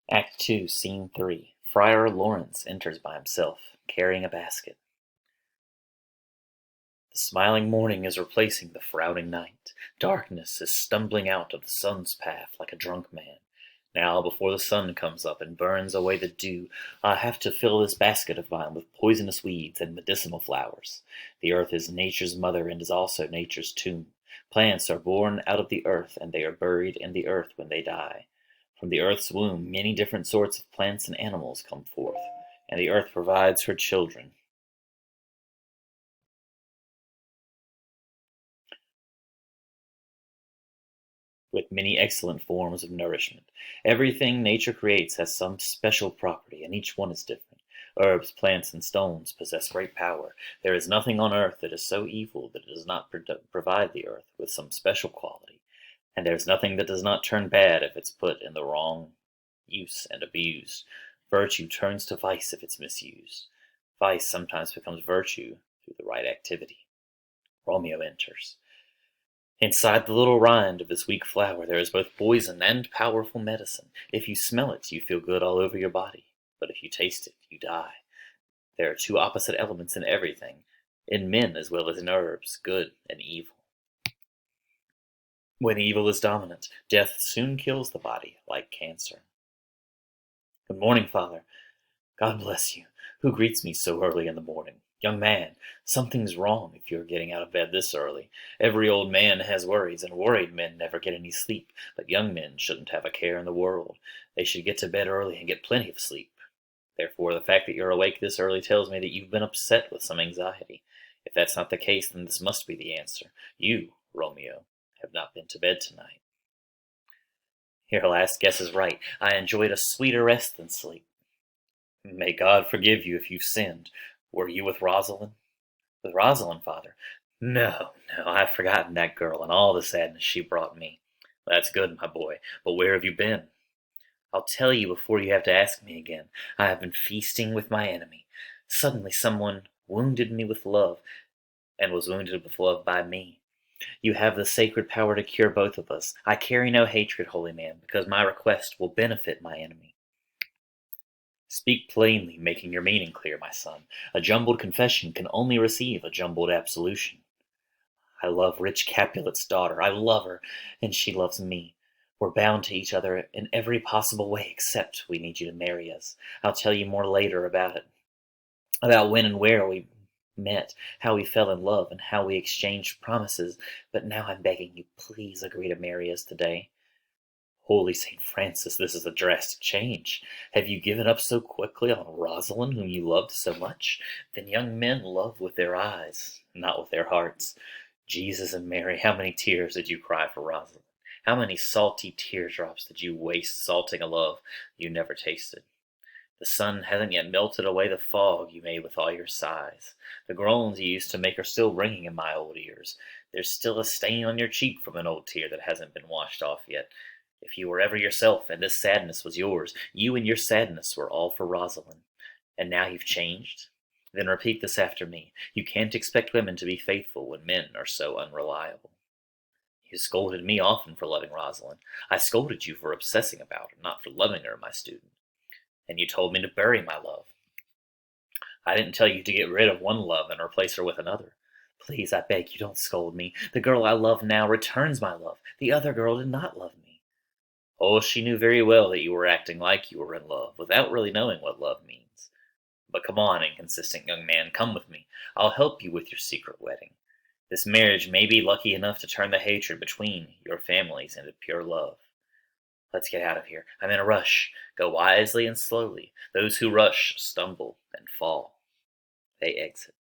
Act 2, Scene 3. Friar Lawrence enters by himself, carrying a basket. The smiling morning is replacing the frowning night. Darkness is stumbling out of the sun's path like a drunk man. Now, before the sun comes up and burns away the dew, I have to fill this basket of mine with poisonous weeds and medicinal flowers. The earth is nature's mother and is also nature's tomb. Plants are born out of the earth, and they are buried in the earth when they die. From the earth's womb, many different sorts of plants and animals come forth, and the earth provides her children with many excellent forms of nourishment. Everything nature creates has some special property, and each one is different. Herbs, plants, and stones possess great power. There is nothing on earth that is so evil that it does not provide the earth with some special quality, and there is nothing that does not turn bad if it's put in the wrong use and abused. Virtue turns to vice if it's misused. Vice sometimes becomes virtue through the right activity. Romeo enters. Inside the little rind of this weak flower there is both poison and powerful medicine. If you smell it, you feel good all over your body, but if you taste it, you die. There are two opposite elements in everything, in men as well as in herbs, good and evil. When evil is dominant, death soon kills the body, like cancer. Good morning, Father. God bless you. Who greets me so early in the morning? Young man, something's wrong if you're getting out of bed this early. Every old man has worries, and worried men never get any sleep. But young men shouldn't have a care in the world. They should get to bed early and get plenty of sleep. Therefore, the fact that you're awake this early tells me that you've been upset with some anxiety. If that's not the case, then this must be the answer. You, Romeo, have not been to bed tonight. Your last guess is right. I enjoyed a sweeter rest than sleep. May God forgive you if you've sinned. Were you with Rosalind? With Rosalind, Father? No, no, I've forgotten that girl and all the sadness she brought me. That's good, my boy. But where have you been? I'll tell you before you have to ask me again. I have been feasting with my enemy. Suddenly someone wounded me with love, and was wounded with love by me. You have the sacred power to cure both of us. I carry no hatred, holy man, because my request will benefit my enemy. Speak plainly, making your meaning clear, my son. A jumbled confession can only receive a jumbled absolution. I love rich Capulet's daughter. I love her, and she loves me. We're bound to each other in every possible way, except we need you to marry us. I'll tell you more later about it. About when and where we met, how we fell in love, and how we exchanged promises. But now I'm begging you, please agree to marry us today. Holy St. Francis, this is a drastic change. Have you given up so quickly on Rosalind, whom you loved so much? Then young men love with their eyes, not with their hearts. Jesus and Mary, how many tears did you cry for Rosalind? How many salty teardrops did you waste salting a love you never tasted? The sun hasn't yet melted away the fog you made with all your sighs. The groans you used to make are still ringing in my old ears. There's still a stain on your cheek from an old tear that hasn't been washed off yet. If you were ever yourself, and this sadness was yours, you and your sadness were all for Rosalind. And now you've changed? Then repeat this after me. You can't expect women to be faithful when men are so unreliable. You scolded me often for loving Rosalind. I scolded you for obsessing about her, not for loving her, my student. And you told me to bury my love. I didn't tell you to get rid of one love and replace her with another. Please, I beg you, don't scold me. The girl I love now returns my love. The other girl did not love me. Oh, she knew very well that you were acting like you were in love, without really knowing what love means. But come on, inconsistent young man, come with me. I'll help you with your secret wedding. This marriage may be lucky enough to turn the hatred between your families into pure love. Let's get out of here. I'm in a rush. Go wisely and slowly. Those who rush stumble and fall. They exit.